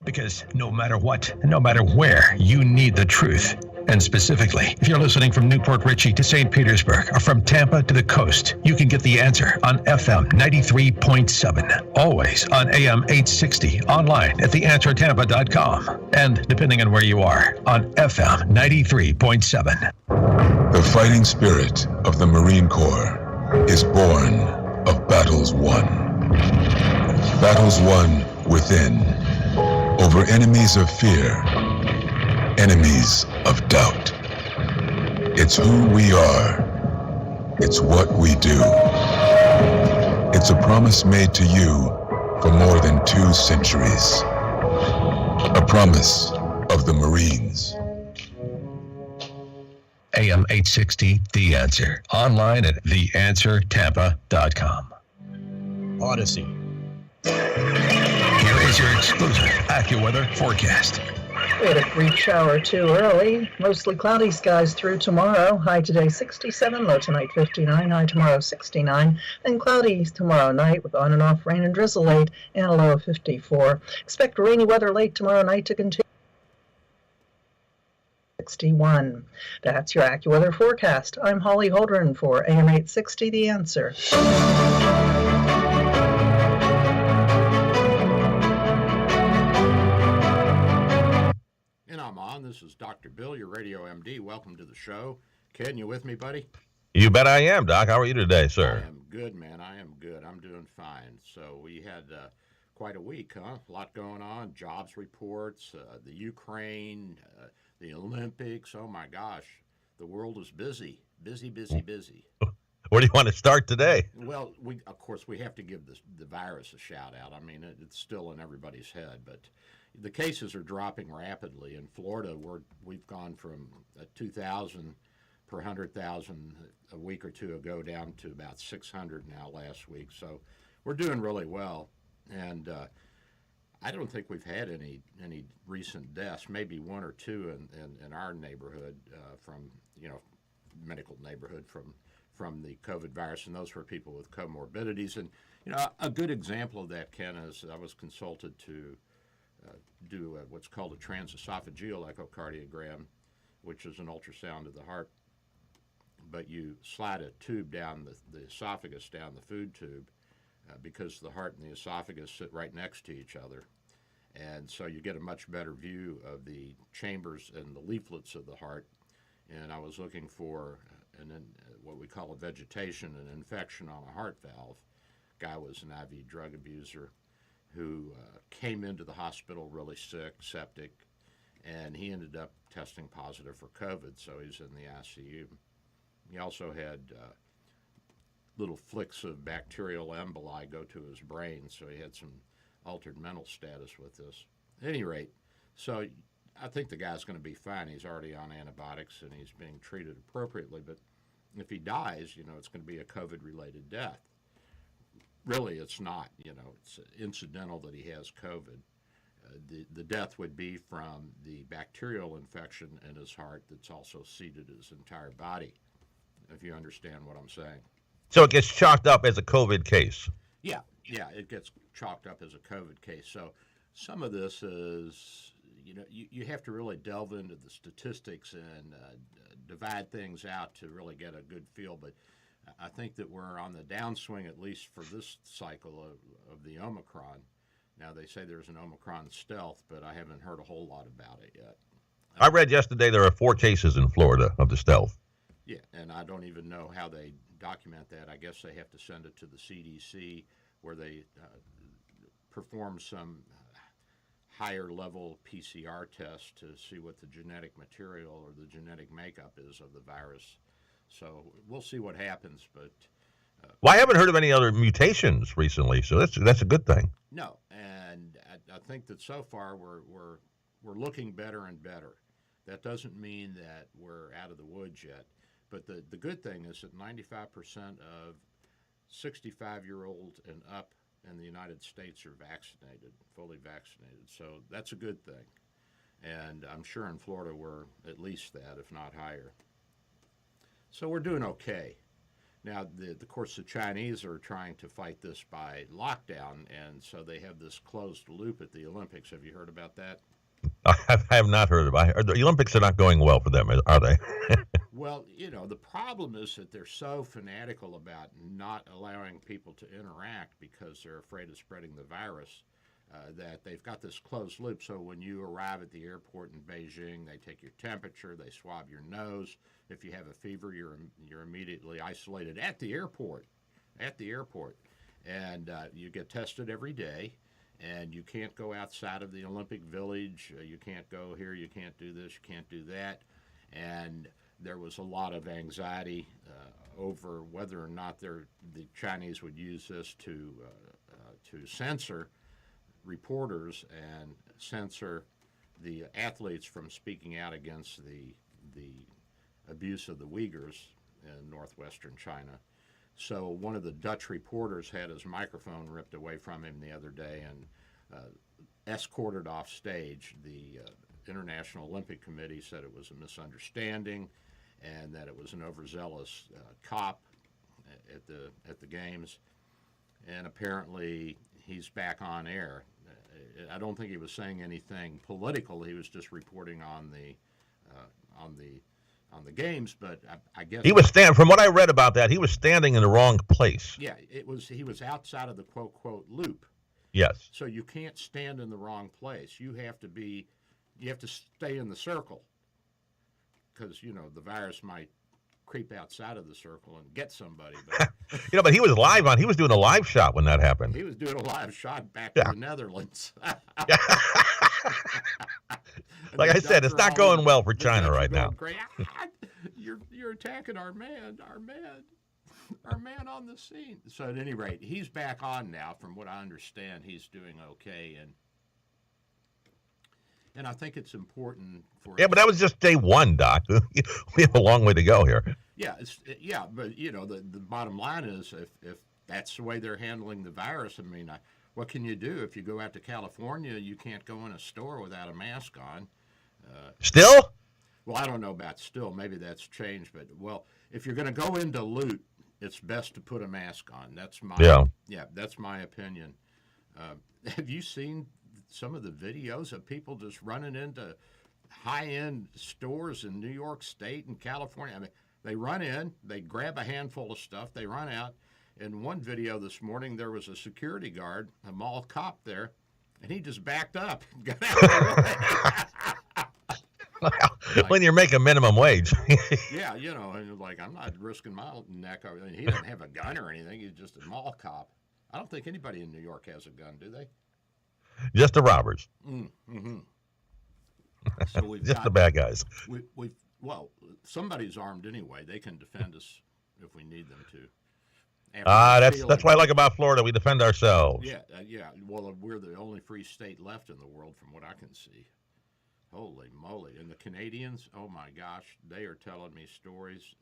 Because no matter what, no matter where, you need the truth. And specifically, if you're listening from Newport Richey to St. Petersburg or from Tampa to the coast, you can get the answer on FM 93.7. Always on AM 860, online at theanswertampa.com. And depending on where you are, on FM 93.7. The fighting spirit of the Marine Corps is born of battles won. Battles won within, over enemies of fear, enemies of doubt. It's who we are. It's what we do. It's a promise made to you for more than 2 centuries. A promise of the Marines. AM 860, The Answer. Online at theanswertampa.com. Odyssey. Here is your exclusive AccuWeather forecast. We had a brief shower too early. Mostly cloudy skies through tomorrow. High today 67, low tonight 59, high tomorrow 69. Then cloudy tomorrow night with on and off rain and drizzle late and a low of 54. Expect rainy weather late tomorrow night to continue. 61. That's your AccuWeather forecast. I'm Holly Holdren for AM 860, The Answer. And I'm on. This is Dr. Bill, your radio MD. Welcome to the show. Ken, you with me, buddy? You bet I am, Doc. How are you today, sir? I am good, man. I am good. I'm doing fine. So we had quite a week, huh? A lot going on. Jobs reports, the Ukraine, the Olympics. Oh, my gosh. The world is busy. Busy. Where do you want to start today? Well, of course, we have to give the virus a shout out. I mean, it's still in everybody's head, but the cases are dropping rapidly. In Florida, we've gone from 2,000 per 100,000 a week or two ago down to about 600 now last week. So we're doing really well. And I don't think we've had any recent deaths, maybe 1 or 2 in our neighborhood from, medical neighborhood from the COVID virus, and those were people with comorbidities. And, a good example of that, Ken, is I was consulted to do what's called a transesophageal echocardiogram, which is an ultrasound of the heart. But you slide a tube down the esophagus, down the food tube, because the heart and the esophagus sit right next to each other. And so you get a much better view of the chambers and the leaflets of the heart. And I was looking for what we call a vegetation, an infection on a heart valve. Guy was an IV drug abuser who came into the hospital really sick, septic, and he ended up testing positive for COVID, so he's in the ICU. He also had little flicks of bacterial emboli go to his brain, so he had some altered mental status with this. At any rate, so I think the guy's going to be fine. He's already on antibiotics and he's being treated appropriately, but if he dies, it's going to be a COVID-related death. Really, it's not. It's incidental that he has COVID. The death would be from the bacterial infection in his heart that's also seeded his entire body, if you understand what I'm saying. So it gets chalked up as a COVID case. Yeah, it gets chalked up as a COVID case. So some of this is, you have to really delve into the statistics and divide things out to really get a good feel. But I think that we're on the downswing, at least for this cycle of the Omicron. Now, they say there's an Omicron stealth, but I haven't heard a whole lot about it yet. I read yesterday there are 4 cases in Florida of the stealth. Yeah, and I don't even know how they document that. I guess they have to send it to the CDC where they perform some higher level PCR test to see what the genetic material or the genetic makeup is of the virus. So we'll see what happens, but... Well, I haven't heard of any other mutations recently, so that's a good thing. No, and I think that so far we're looking better and better. That doesn't mean that we're out of the woods yet, but the good thing is that 95% of 65-year-olds and up in the United States are vaccinated, fully vaccinated. So that's a good thing. And I'm sure in Florida we're at least that, if not higher. So we're doing okay. Now, of course, the Chinese are trying to fight this by lockdown, and so they have this closed loop at the Olympics. Have you heard about that? I have not heard of it. The Olympics are not going well for them, are they? Well, the problem is that they're so fanatical about not allowing people to interact because they're afraid of spreading the virus. That they've got this closed loop. So when you arrive at the airport in Beijing, they take your temperature, they swab your nose. If you have a fever, you're immediately isolated at the airport. And you get tested every day. And you can't go outside of the Olympic Village. You can't go here. You can't do this. You can't do that. And there was a lot of anxiety over whether or not the Chinese would use this to censor reporters and censor the athletes from speaking out against the abuse of the Uyghurs in northwestern China. So one of the Dutch reporters had his microphone ripped away from him the other day and escorted off stage. The International Olympic Committee said it was a misunderstanding and that it was an overzealous cop at the games. And apparently he's back on air. I don't think he was saying anything political. He was just reporting on the games. But I guess He was standing. From what I read about that, he was standing in the wrong place. Yeah, he was outside of the quote loop. Yes. So you can't stand in the wrong place. You have to stay in the circle because the virus might creep outside of the circle and get somebody. But But he was he was doing a live shot when that happened. he was doing a live shot back in the Netherlands. Like I said, it's not going well for China right now. You're attacking our man on the scene. So at any rate, he's back on now. From what I understand, he's doing okay, and I think it's important for. Yeah, but that was just day one, Doc. We have a long way to go here. Yeah, but the bottom line is if that's the way they're handling the virus, I mean, what can you do if you go out to California? You can't go in a store without a mask on. Still? Well, I don't know about still. Maybe that's changed, but if you're going to go into loot, it's best to put a mask on. That's my opinion. Have you seen some of the videos of people just running into high-end stores in New York State and California? I mean, they run in, they grab a handful of stuff, they run out. In one video this morning, there was a security guard, a mall cop there, and he just backed up and got out of the way. When you're making minimum wage. Yeah, and like, I'm not risking my neck. I mean, he doesn't have a gun or anything. He's just a mall cop. I don't think anybody in New York has a gun, do they? Just the robbers. Mm-hmm. So we've just the bad guys. Somebody's armed anyway. They can defend us if we need them to. That's what I like about Florida. We defend ourselves. Yeah. Well, we're the only free state left in the world, from what I can see. Holy moly! And the Canadians, oh my gosh, they are telling me stories,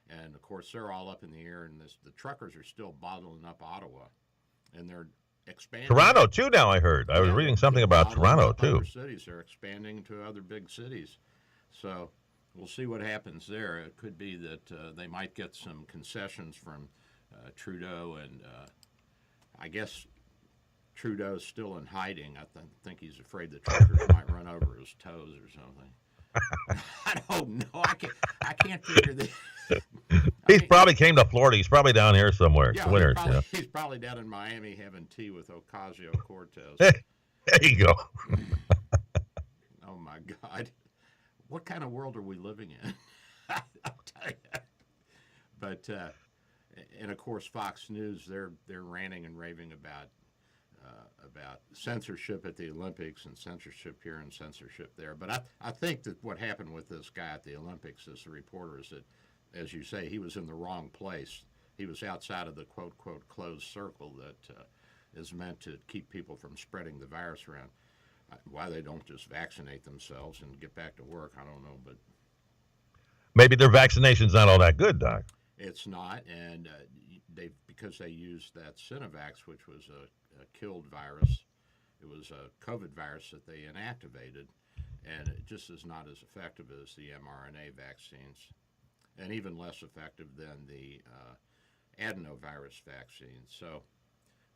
and of course they're all up in the air. And the truckers are still bottling up Ottawa, and they're expanding. Toronto too. Now I heard. I was reading something about Toronto too. Other cities are expanding to other big cities, so we'll see what happens there. It could be that they might get some concessions from Trudeau, and I guess Trudeau's still in hiding. I think he's afraid the truckers might run over his toes or something. I don't know. I can't figure this. He probably came to Florida. He's probably down here somewhere. Yeah, he's probably down in Miami having tea with Ocasio-Cortez. There you go. Oh my God, what kind of world are we living in? I'll tell you. But and of course, Fox News, they're ranting and raving about censorship at the Olympics and censorship here and censorship there. But I think that what happened with this guy at the Olympics, as the reporter, is that, as you say, he was in the wrong place. He was outside of the quote closed circle that is meant to keep people from spreading the virus around. Why they don't just vaccinate themselves and get back to work, I don't know. But maybe their vaccination's not all that good, Doc. It's not, and because they used that Sinovac, which was a killed virus. It was a COVID virus that they inactivated, and it just is not as effective as the mRNA vaccines, and even less effective than the adenovirus vaccine. So,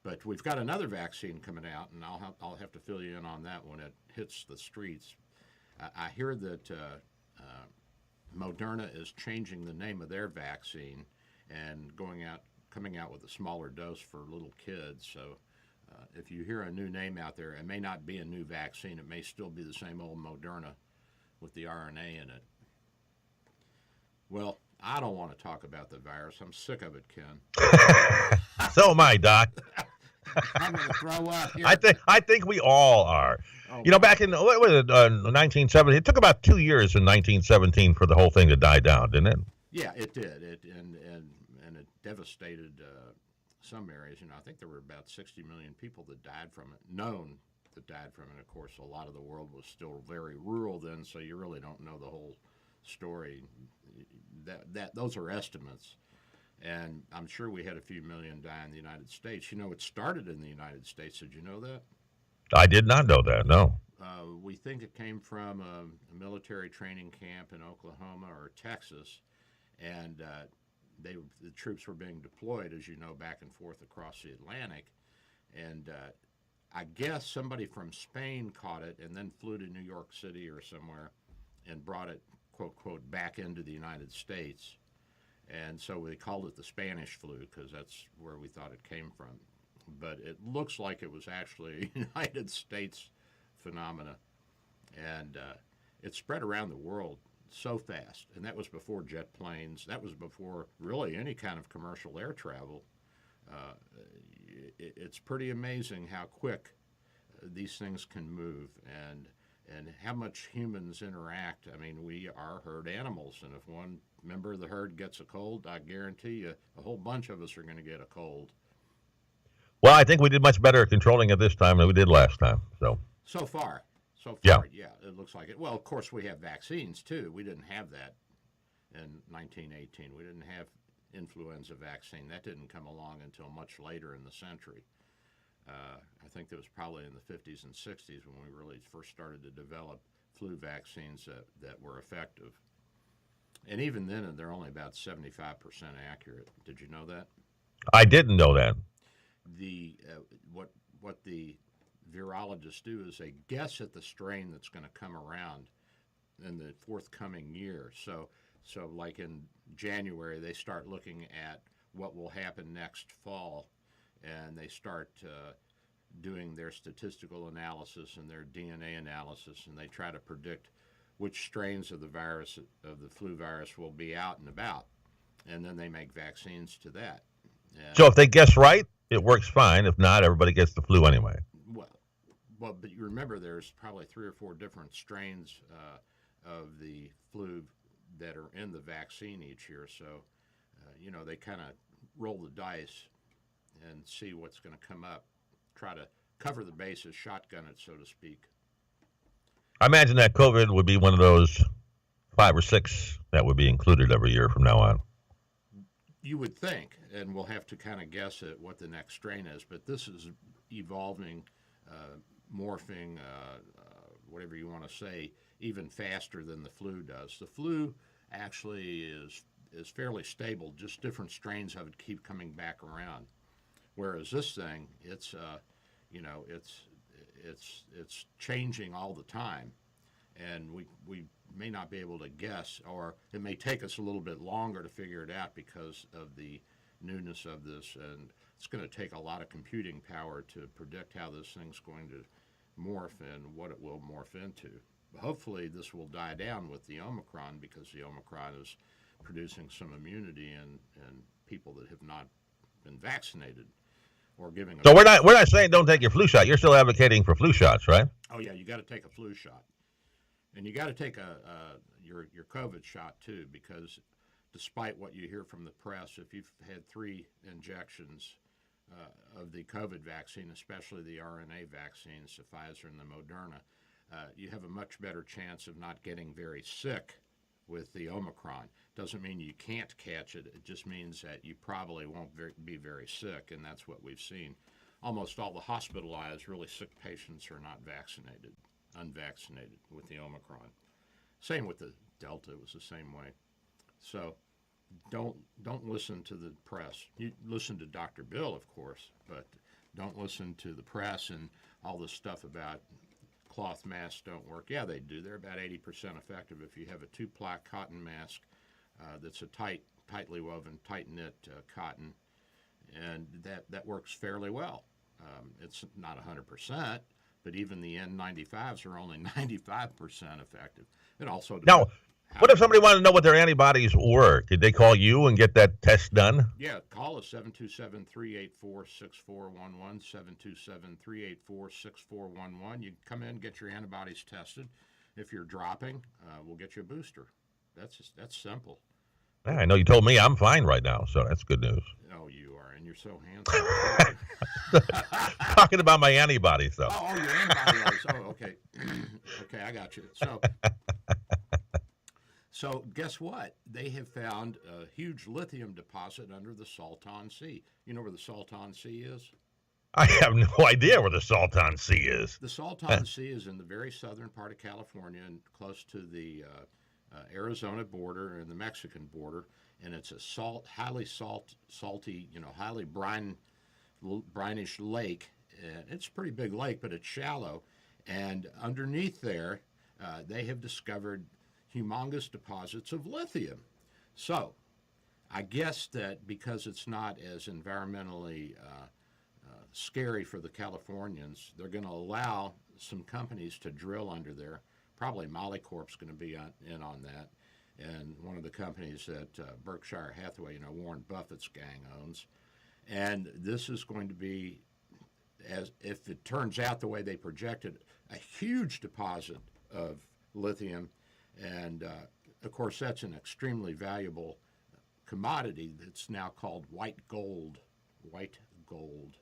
but we've got another vaccine coming out, and I'll have to fill you in on that when it hits the streets. I hear that Moderna is changing the name of their vaccine and coming out with a smaller dose for little kids. So if you hear a new name out there, it may not be a new vaccine. It may still be the same old Moderna with the RNA in it. Well, I don't want to talk about the virus. I'm sick of it, Ken. So am I, Doc. I'm going to throw up here. I think we all are. Oh, You know, back in what was it, 1970, it took about 2 years in 1917 for the whole thing to die down, didn't it? Yeah, it did. And it devastated some areas. You know, I think there were about 60 million people that died from it, known that died from it. Of course, a lot of the world was still very rural then, so you really don't know the whole story. Those are estimates. And I'm sure we had a few million die in the United States. You know, it started in the United States. Did you know that? I did not know that, no. We think it came from a military training camp in Oklahoma or Texas, and the troops were being deployed, as you know, back and forth across the Atlantic. And I guess somebody from Spain caught it and then flew to New York City or somewhere and brought it, quote, quote, back into the United States. And so we called it the Spanish flu because that's where we thought it came from. But it looks like it was actually a United States phenomena. And it spread around the world so fast. And that was before jet planes. That was before really any kind of commercial air travel. It's pretty amazing how quick these things can move and how much humans interact. I mean, we are herd animals, and if one member of the herd gets a cold, I guarantee you a whole bunch of us are going to get a cold. Well, I think we did much better at controlling it this time than we did last time. So far, Yeah. it looks like it. Well, of course, we have vaccines, too. We didn't have that in 1918. We didn't have influenza vaccine. That didn't come along until much later in the century. I think it was probably in the 50s and 60s when we really first started to develop flu vaccines that were effective. And even then, they're only about 75% accurate. Did you know that? I didn't know that. What the virologists do is they guess at the strain that's going to come around in the forthcoming year. So like in January, they start looking at what will happen next fall, and they start doing their statistical analysis and their DNA analysis, and they try to predict which strains of the virus, of the flu virus, will be out and about, and then they make vaccines to that. And So if they guess right, it works fine. If not, everybody gets the flu anyway. Well, but you remember there's probably 3 or 4 different strains of the flu that are in the vaccine each year. So, they kind of roll the dice and see what's going to come up, try to cover the bases, shotgun it, so to speak. I imagine that COVID would be one of those 5 or 6 that would be included every year from now on. You would think, and we'll have to kind of guess at what the next strain is, but this is evolving, morphing, whatever you want to say, even faster than the flu does. The flu actually is fairly stable, just different strains of it keep coming back around. Whereas this thing, it's changing all the time, and we may not be able to guess, or it may take us a little bit longer to figure it out because of the newness of this, and it's going to take a lot of computing power to predict how this thing's going to morph and what it will morph into. Hopefully this will die down with the Omicron, because the Omicron is producing some immunity in people that have not been vaccinated or giving a So we're not saying don't take your flu shot. You're still advocating for flu shots, right? Oh yeah, you got to take a flu shot, and you got to take your COVID shot too, because despite what you hear from the press, if you've had 3 injections of the COVID vaccine, especially the RNA vaccines, the Pfizer and the Moderna, you have a much better chance of not getting very sick with the Omicron. Doesn't mean you can't catch it. It just means that you probably won't be very sick, and that's what we've seen. Almost all the hospitalized, really sick patients are not vaccinated, unvaccinated with the Omicron. Same with the Delta, it was the same way. So don't listen to the press. You listen to Dr. Bill, of course, but don't listen to the press and all this stuff about cloth masks don't work. Yeah, they do. They're about 80% effective if you have a 2-ply cotton mask that's a tightly woven, tight-knit cotton, and that works fairly well. It's not 100%, but even the N95s are only 95% effective. It also Now, what if somebody wanted to know what their antibodies were? Did they call you and get that test done? Yeah, call us 727-384-6411, 727-384-6411. You can come in and get your antibodies tested. If you're dropping, we'll get you a booster. That's simple. Yeah, I know you told me I'm fine right now, so that's good news. Oh, you are, and you're so handsome. Talking about my antibodies, though. Oh, your antibodies. Oh, okay. Okay, I got you. So guess what? They have found a huge lithium deposit under the Salton Sea. You know where the Salton Sea is? I have no idea where the Salton Sea is. The Salton Sea is in the very southern part of California and close to the Arizona border and the Mexican border, and it's a highly salty, highly brinish lake. And it's a pretty big lake, but it's shallow. And underneath there, they have discovered humongous deposits of lithium. So I guess that because it's not as environmentally scary for the Californians, they're going to allow some companies to drill under there. Probably Molycorp's going to be in on that. And one of the companies that Berkshire Hathaway, Warren Buffett's gang owns. And this is going to be, as if it turns out the way they projected, a huge deposit of lithium. And, of course, that's an extremely valuable commodity that's now called white gold. White gold.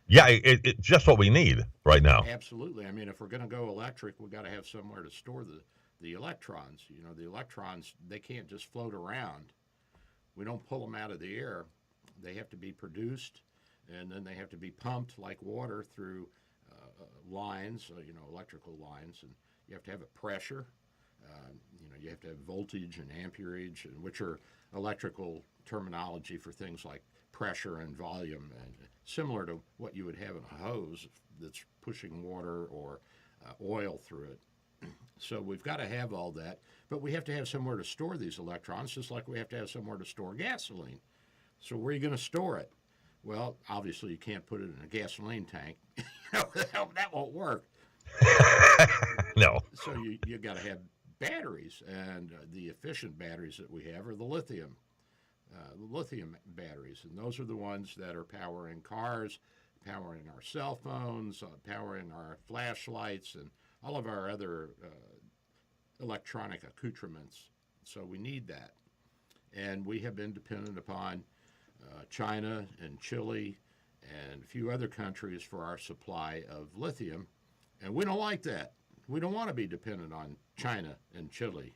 Yeah, it's just what we need right now. Absolutely. I mean, if we're going to go electric, we've got to have somewhere to store the electrons. The electrons, they can't just float around. We don't pull them out of the air. They have to be produced, and then they have to be pumped like water through lines, electrical lines, and you have to have a pressure. You have to have voltage and amperage, which are electrical terminology for things like pressure and volume, and similar to what you would have in a hose that's pushing water or oil through it. So we've got to have all that, but we have to have somewhere to store these electrons, just like we have to have somewhere to store gasoline. So where are you going to store it? Well, obviously you can't put it in a gasoline tank. That won't work. No. So you got to have batteries, and the efficient batteries that we have are the lithium batteries, and those are the ones that are powering cars, powering our cell phones, powering our flashlights, and all of our other electronic accoutrements. So we need that, and we have been dependent upon China and Chile and a few other countries for our supply of lithium, and we don't like that. We don't want to be dependent on China and Chile.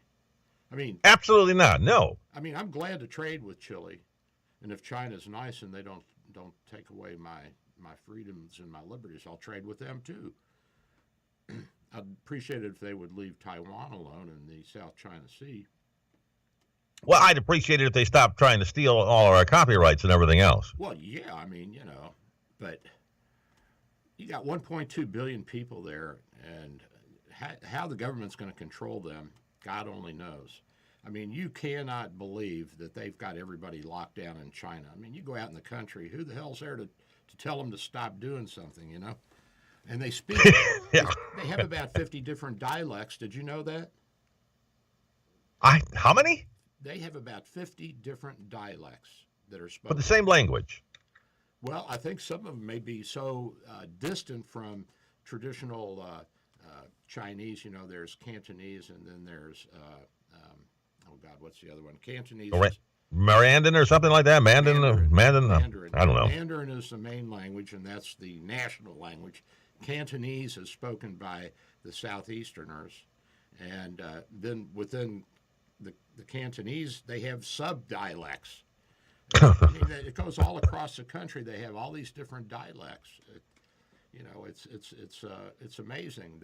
I mean, absolutely not. No. I mean, I'm glad to trade with Chile, and if China's nice and they don't take away my freedoms and my liberties, I'll trade with them too. I'd appreciate it if they would leave Taiwan alone in the South China Sea. Well, I'd appreciate it if they stopped trying to steal all of our copyrights and everything else. Well, yeah, I mean, but you got 1.2 billion people there, and how the government's going to control them, God only knows. I mean, you cannot believe that they've got everybody locked down in China. I mean, you go out in the country, who the hell's there to tell them to stop doing something, And they speak, Yeah. They have about 50 different dialects. Did you know that? How many? They have about 50 different dialects that are spoken. But the same language. Well, I think some of them may be so distant from traditional Chinese. There's Cantonese, and then there's what's the other one? Cantonese. Mandarin or something like that? Mandarin. Mandarin. I don't know. Mandarin is the main language, and that's the national language. Cantonese is spoken by the Southeasterners, and then within the Cantonese, they have sub-dialects. I mean, it goes all across the country. They have all these different dialects. It's amazing.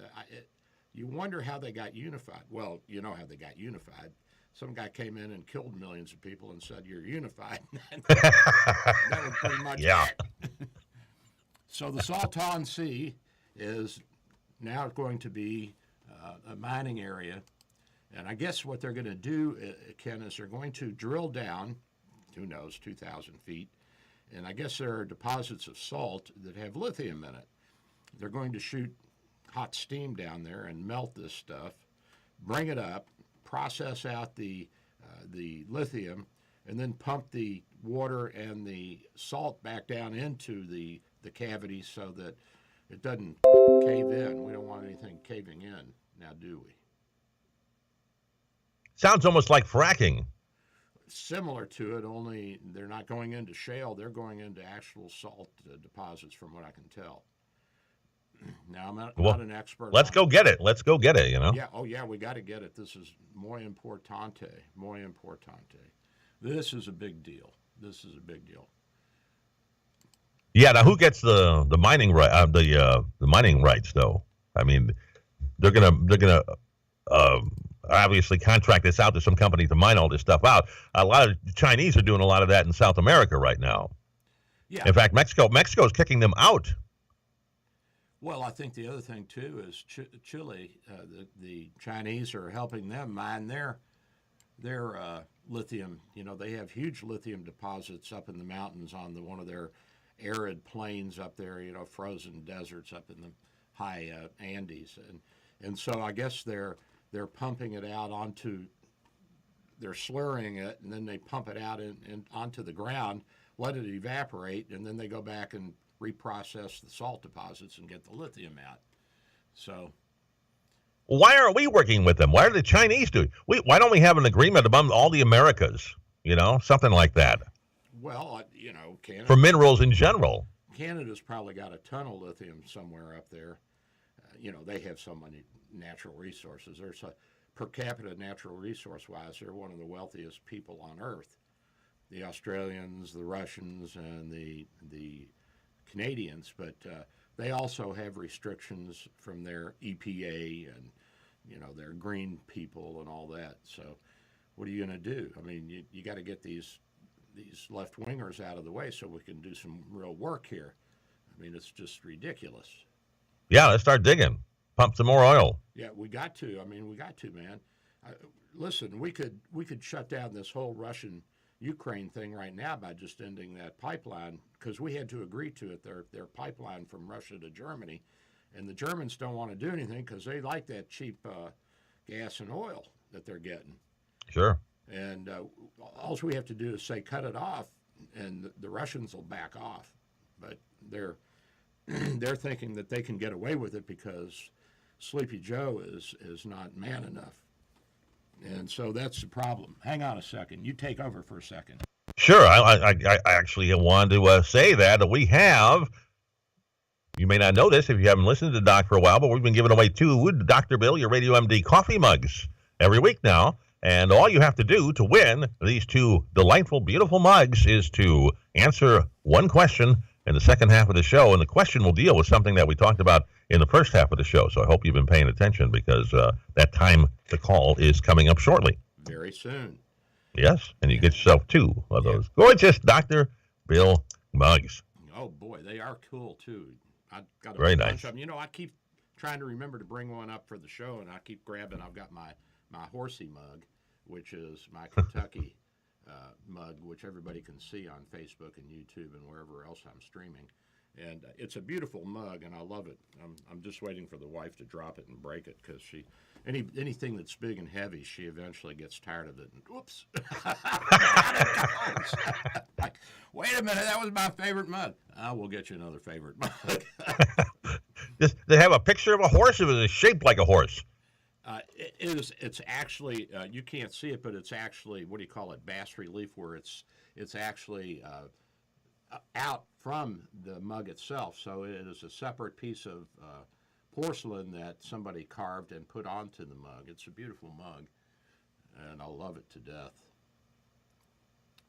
You wonder how they got unified. Well, you know how they got unified. some guy came in and killed millions of people and said you're unified. That was pretty much it. So the Salton Sea is now going to be a mining area. And I guess what they're going to do, Ken, is they're going to drill down, who knows, 2,000 feet. And I guess there are deposits of salt that have lithium in it. They're going to shoot hot steam down there and melt this stuff, bring it up, process out the lithium, and then pump the water and the salt back down into the cavity so that it doesn't cave in. We don't want anything caving in, now do we? Sounds almost like fracking. Similar to it, only they're not going into shale, they're going into actual salt deposits from what I can tell. Now, I'm not an expert. Let's go get it. Let's go get it, Yeah, oh yeah, we got to get it. This is muy importante, muy importante. This is a big deal. This is a big deal. Yeah, now who gets the mining the mining rights though? I mean, they're gonna obviously contract this out to some company to mine all this stuff out. A lot of Chinese are doing a lot of that in South America right now. Yeah. In fact, Mexico's kicking them out. Well, I think the other thing too is Chile. The Chinese are helping them mine their lithium. You know, they have huge lithium deposits up in the mountains on one of their arid plains up there. You know, frozen deserts up in the high Andes, and so I guess they're pumping it out they're slurring it, and then they pump it out onto the ground, let it evaporate, and then they go back and reprocess the salt deposits and get the lithium out. So, why aren't we working with them? Why are the Chinese doing? Why don't we have an agreement among all the Americas? You know, something like that. Well, you know, Canada, for minerals in general. Canada's probably got a ton of lithium somewhere up there. You know, they have so many natural resources. There's per capita natural resource-wise, they're one of the wealthiest people on Earth. The Australians, the Russians, and the Canadians, but they also have restrictions from their EPA and, you know, their green people and all that. So what are you going to do? I mean, you got to get these left-wingers out of the way so we can do some real work here. I mean, it's just ridiculous. Yeah, let's start digging. Pump some more oil. Yeah, we got to. I mean, we got to, man. Listen, we could shut down this whole Russian-Ukraine thing right now by just ending that pipeline, because we had to agree to it, their pipeline from Russia to Germany. And the Germans don't want to do anything because they like that cheap gas and oil that they're getting. Sure. And all we have to do is say cut it off, and the Russians will back off. But they're thinking that they can get away with it because Sleepy Joe is not man enough. And so that's the problem. Hang on a second. You take over for a second. Sure. I actually wanted to say that we have, you may not know this if you haven't listened to Doc for a while, but we've been giving away 2 Dr. Bill, your Radio MD coffee mugs every week now. And all you have to do to win these 2 delightful, beautiful mugs is to answer one question in the second half of the show. And the question will deal with something that we talked about in the first half of the show. So I hope you've been paying attention, because that time to call is coming up shortly. Very soon. Yes, and you get yourself 2 of those gorgeous Dr. Bill mugs. Oh, boy, they are cool, too. I got a Very bunch nice. of them. You know, I keep trying to remember to bring one up for the show, and I keep grabbing. I've got my horsey mug, which is my Kentucky mug, which everybody can see on Facebook and YouTube and wherever else I'm streaming. And it's a beautiful mug, and I love it. I'm just waiting for the wife to drop it and break it, because anything that's big and heavy, she eventually gets tired of it. And whoops, out it goes. Like, wait a minute, that was my favorite mug. We'll get you another favorite mug. They have a picture of a horse. It was shaped like a horse. It's actually, you can't see it, but it's actually, what do you call it, bas relief, where it's actually out from the mug itself. So it is a separate piece of porcelain that somebody carved and put onto the mug. It's a beautiful mug, and I love it to death.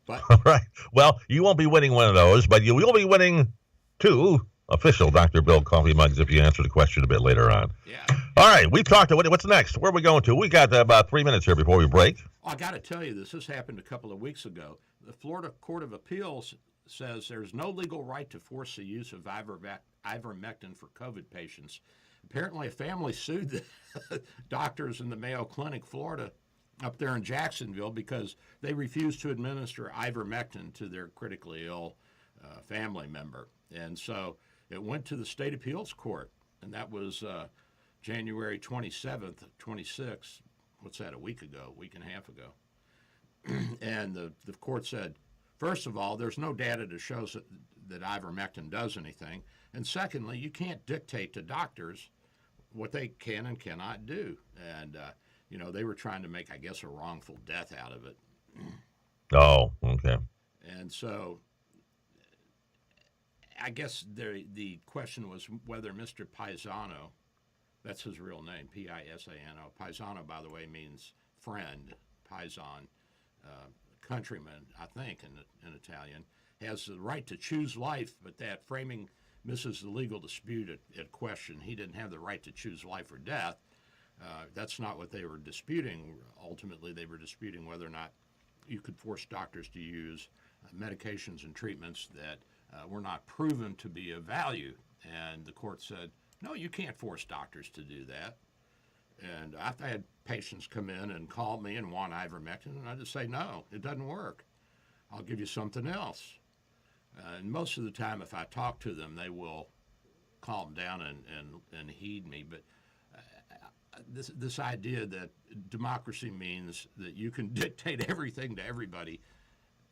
But All right. Well, you won't be winning one of those, but you will be winning 2 official Dr. Bill coffee mugs if you answer the question a bit later on. Yeah. All right, we've talked to what's next? Where are we going to? We got about 3 minutes here before we break. I got to tell you this. This happened a couple of weeks ago. The Florida Court of Appeals says there's no legal right to force the use of ivermectin for COVID patients. Apparently, a family sued the doctors in the Mayo Clinic, Florida, up there in Jacksonville because they refused to administer ivermectin to their critically ill family member. And so it went to the state appeals court, and that was January 27th, 26th. What's that, a week and a half ago. And the court said, first of all, there's no data to show that ivermectin does anything. And secondly, you can't dictate to doctors what they can and cannot do. And, they were trying to make, I guess, a wrongful death out of it. Oh, okay. And so I guess the question was whether Mr. Paisano, that's his real name, P-I-S-A-N-O. Paisano, by the way, means friend, paisan, countryman, I think, in Italian, has the right to choose life, but that framing misses the legal dispute at question. He didn't have the right to choose life or death. That's not what they were disputing. Ultimately, they were disputing whether or not you could force doctors to use medications and treatments that were not proven to be of value. And the court said, no, you can't force doctors to do that. And I've had patients come in and call me and want ivermectin, and I just say, no, it doesn't work. I'll give you something else. And most of the time, if I talk to them, they will calm down and heed me. But this idea that democracy means that you can dictate everything to everybody,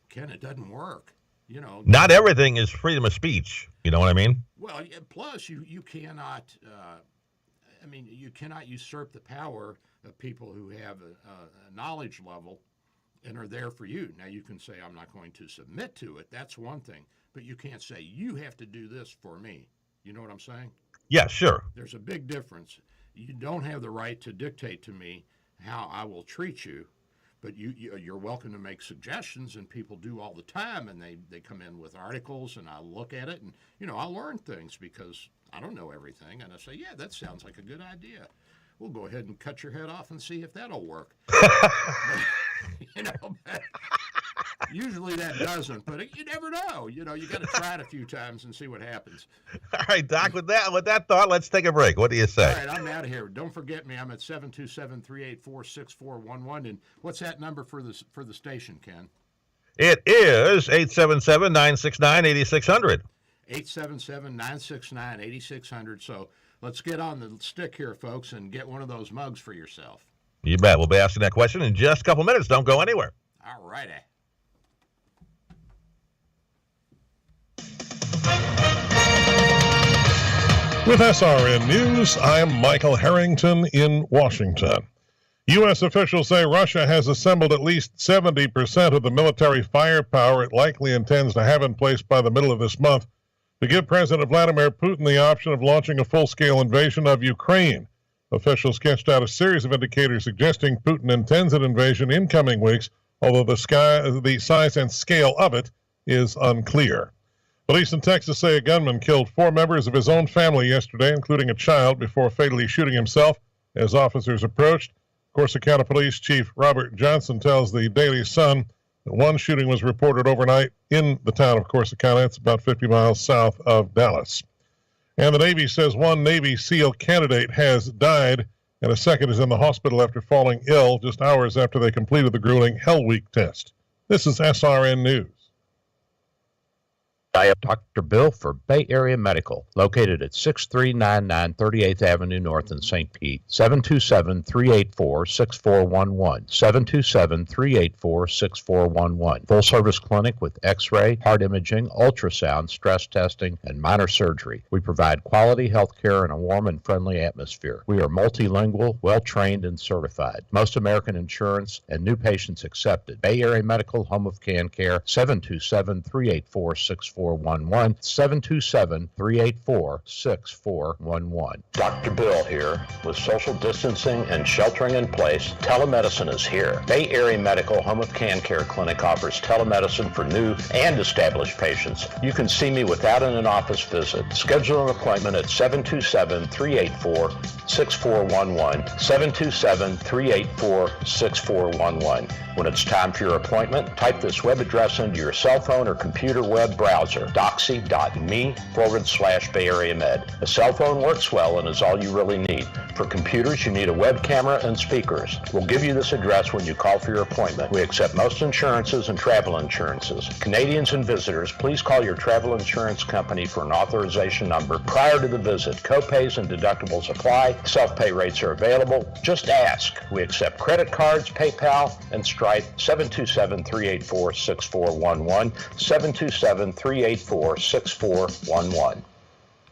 Ken, it doesn't work. Not everything is freedom of speech. You know what I mean? Well, plus you cannot. You cannot usurp the power of people who have a knowledge level and are there for you. Now, you can say, I'm not going to submit to it. That's one thing. But you can't say, you have to do this for me. You know what I'm saying? Yeah, sure. There's a big difference. You don't have the right to dictate to me how I will treat you, but you're welcome to make suggestions, and people do all the time, and they come in with articles, and I look at it, and, I learn things because I don't know everything, and I say, yeah, that sounds like a good idea. We'll go ahead and cut your head off and see if that'll work. But usually that doesn't, but you never know. You got to try it a few times and see what happens. All right, Doc, with that thought, let's take a break. What do you say? All right, I'm out of here. Don't forget me. I'm at 727-384-6411. And what's that number for the station, Ken? It is 877-969-8600. 877-969-8600. So let's get on the stick here, folks, and get one of those mugs for yourself. You bet. We'll be asking that question in just a couple minutes. Don't go anywhere. All righty. With SRN News, I'm Michael Harrington in Washington. U.S. officials say Russia has assembled at least 70% of the military firepower it likely intends to have in place by the middle of this month to give President Vladimir Putin the option of launching a full-scale invasion of Ukraine. Officials sketched out a series of indicators suggesting Putin intends an invasion in coming weeks, although the size and scale of it is unclear. Police in Texas say a gunman killed 4 members of his own family yesterday, including a child, before fatally shooting himself as officers approached. Corsicana Police Chief Robert Johnson tells the Daily Sun that one shooting was reported overnight in the town of Corsicana. It's about 50 miles south of Dallas. And the Navy says one Navy SEAL candidate has died, and a second is in the hospital after falling ill just hours after they completed the grueling Hell Week test. This is SRN News. I am Dr. Bill for Bay Area Medical, located at 6399 38th Avenue North in St. Pete, 727-384-6411, 727-384-6411. Full-service clinic with x-ray, heart imaging, ultrasound, stress testing, and minor surgery. We provide quality health care in a warm and friendly atmosphere. We are multilingual, well-trained, and certified. Most American insurance and new patients accepted. Bay Area Medical, home of can care, 727-384-6411. 6411, 727-384-6411. Dr. Bill here. With social distancing and sheltering in place, telemedicine is here. Bay Area Medical Home of Care Clinic offers telemedicine for new and established patients. You can see me without an in-office visit. Schedule an appointment at 727-384-6411, 727-384-6411. When it's time for your appointment, type this web address into your cell phone or computer web browser, doxy.me/Bay Area Med. A cell phone works well and is all you really need. For computers, you need a web camera and speakers. We'll give you this address when you call for your appointment. We accept most insurances and travel insurances. Canadians and visitors, please call your travel insurance company for an authorization number prior to the visit. Copays and deductibles apply. Self-pay rates are available. Just ask. We accept credit cards, PayPal, and Stripe. 727-384-6411, 727-384-6411.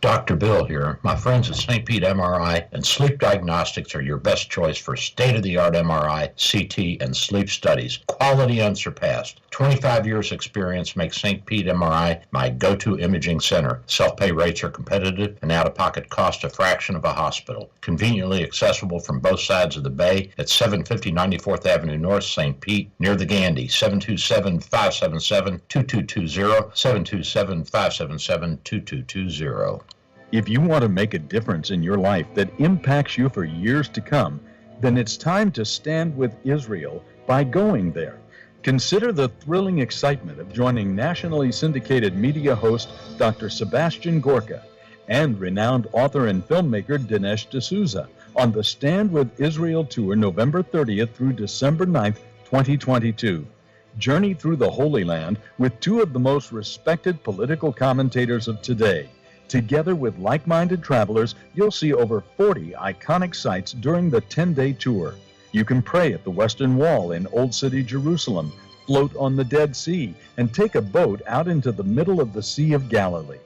Dr. Bill here. My friends at St. Pete MRI and Sleep Diagnostics are your best choice for state-of-the-art MRI, CT, and sleep studies. Quality unsurpassed. 25 years experience makes St. Pete MRI my go-to imaging center. Self-pay rates are competitive and out-of-pocket cost a fraction of a hospital. Conveniently accessible from both sides of the bay at 750 94th Avenue North, St. Pete, near the Gandy. 727-577-2220, 727-577-2220. If you want to make a difference in your life that impacts you for years to come, then it's time to stand with Israel by going there. Consider the thrilling excitement of joining nationally syndicated media host Dr. Sebastian Gorka and renowned author and filmmaker Dinesh D'Souza on the Stand with Israel tour November 30th through December 9th, 2022. Journey through the Holy Land with two of the most respected political commentators of today. Together with like-minded travelers, you'll see over 40 iconic sites during the 10-day tour. You can pray at the Western Wall in Old City, Jerusalem, float on the Dead Sea, and take a boat out into the middle of the Sea of Galilee.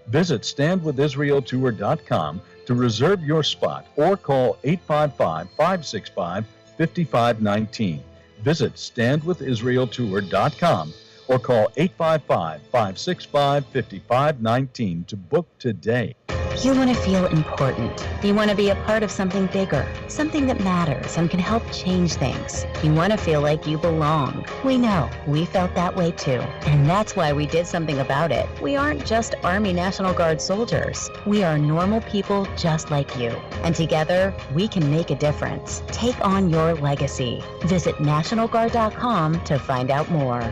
Visit standwithisraeltour.com to reserve your spot or call 855-565-5519. Visit standwithisraeltour.com or call 855-565-5519 to book today. You want to feel important. You want to be a part of something bigger, something that matters and can help change things. You want to feel like you belong. We know. We felt that way too. And that's why we did something about it. We aren't just Army National Guard soldiers. We are normal people just like you. And together, we can make a difference. Take on your legacy. Visit nationalguard.com to find out more.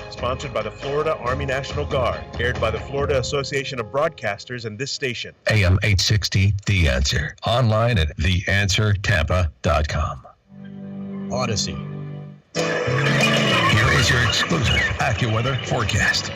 Sponsored by the Florida Army National Guard, aired by the Florida Association of Broadcasters and this station. AM 860, The Answer. Online at theanswertampa.com. Odyssey. Here is your exclusive AccuWeather forecast.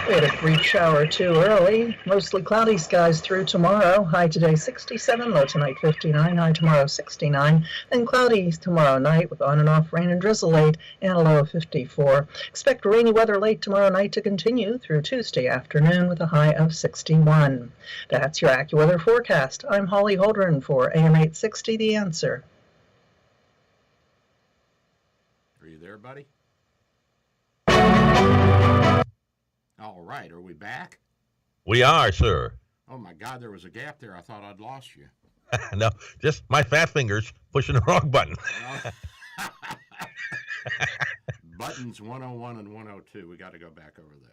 We had a brief shower or two early. Mostly cloudy skies through tomorrow. High today 67, low tonight 59, high tomorrow 69. Then cloudy tomorrow night with on and off rain and drizzle late and a low of 54. Expect rainy weather late tomorrow night to continue through Tuesday afternoon with a high of 61. That's your AccuWeather forecast. I'm Holly Holdren for AM 860, The Answer. Are you there, buddy? All right, are we back? We are, sir. Oh my God, there was a gap there. I thought I'd lost you. No, just my fat fingers pushing the wrong button. Buttons 101 and 102. We got to go back over that.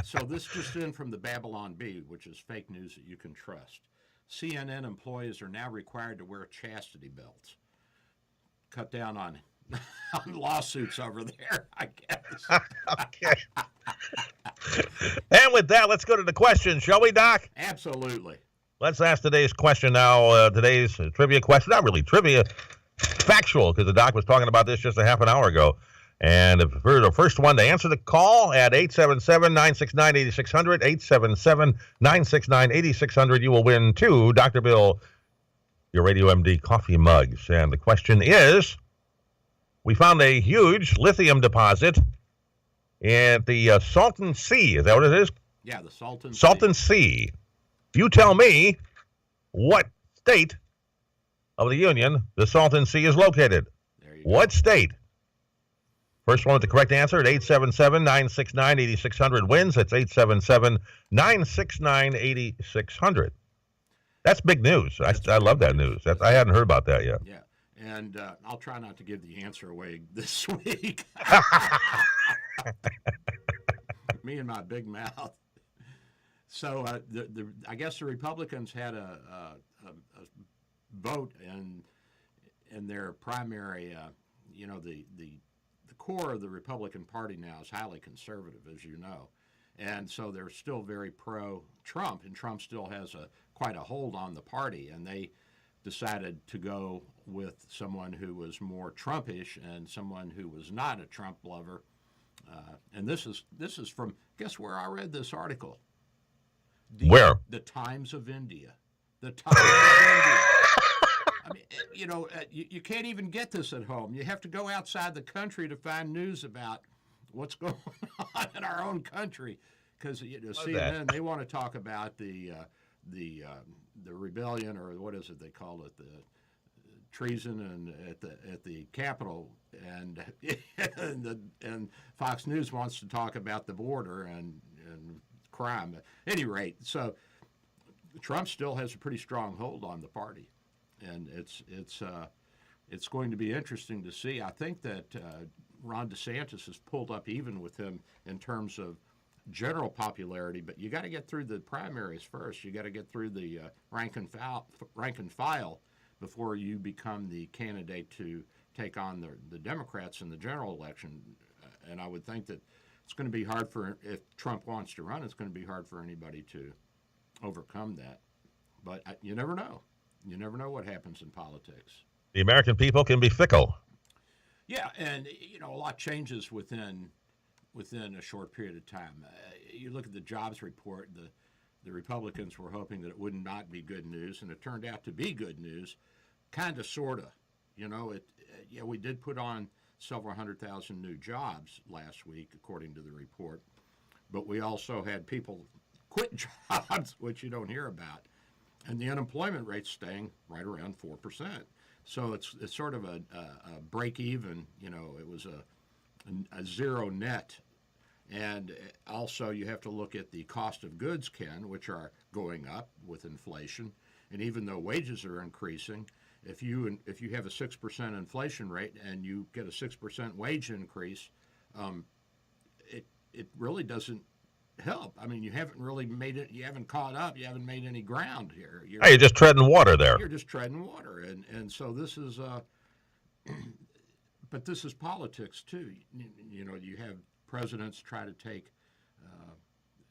So this just in from the Babylon Bee, which is fake news that you can trust. CNN employees are now required to wear chastity belts. Cut down on lawsuits over there, I guess. Okay. And with that, let's go to the question, shall we, Doc? Absolutely. Let's ask today's question now. Today's trivia question, not really trivia, factual, because the Doc was talking about this just a half an hour ago. And if you're the first one to answer the call at 877-969-8600, 877-969-8600, you will win two Dr. Bill, your Radio MD coffee mugs. And the question is, we found a huge lithium deposit at the Salton Sea. Is that what it is? Yeah, the Salton Sea. You tell me what state of the Union the Salton Sea is located. There you What go. state First one with the correct answer at 877-969-8600 wins. That's 877-969-8600. That's big news. I love that news. I hadn't heard about that yet. Yeah, and I'll try not to give the answer away this week. Me and my big mouth. So I guess the Republicans had a vote in their primary. The core of the Republican Party now is highly conservative, as you know, and so they're still very pro-Trump, and Trump still has quite a hold on the party, and they decided to go with someone who was more Trumpish and someone who was not a Trump lover. And this is from, guess where I read this article? Where? The Times of India. The Times of India. I mean, you can't even get this at home. You have to go outside the country to find news about what's going on in our own country. Because CNN, they want to talk about the rebellion, or what is it they call it, the treason, and at the Capitol, and and Fox News wants to talk about the border and crime. At any rate, so Trump still has a pretty strong hold on the party, and it's going to be interesting to see. I think that Ron DeSantis has pulled up even with him in terms of general popularity, but you got to get through the primaries first. You got to get through the rank and file before you become the candidate to take on the Democrats in the general election. And I would think that it's going to be hard if Trump wants to run, it's going to be hard for anybody to overcome that. But you never know. You never know what happens in politics. The American people can be fickle. Yeah, and a lot changes within a short period of time. You look at the jobs report, the Republicans were hoping that it would not be good news, and it turned out to be good news, kind of, sort of. We did put on several 100,000 new jobs last week, according to the report, but we also had people quit jobs, which you don't hear about, and the unemployment rate's staying right around 4%. So it's sort of a break even. It was a zero net. And also you have to look at the cost of goods, Ken, which are going up with inflation. And even though wages are increasing, if you have a 6% inflation rate and you get a 6% wage increase, it really doesn't help. I mean, you haven't really made it. You haven't caught up. You haven't made any ground here. You're just treading water there. You're just treading water, and so this is. But this is politics too. You have presidents try to take.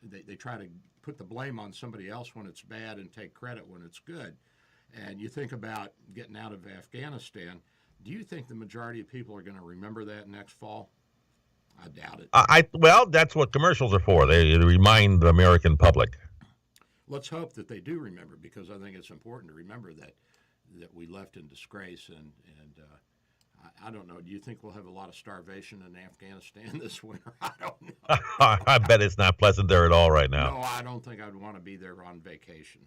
They try to put the blame on somebody else when it's bad and take credit when it's good. And you think about getting out of Afghanistan. Do you think the majority of people are going to remember that next fall? I doubt it. Well, that's what commercials are for. They remind the American public. Let's hope that they do remember, because I think it's important to remember that we left in disgrace. And I don't know. Do you think we'll have a lot of starvation in Afghanistan this winter? I don't know. I bet it's not pleasant there at all right now. No, I don't think I'd want to be there on vacation.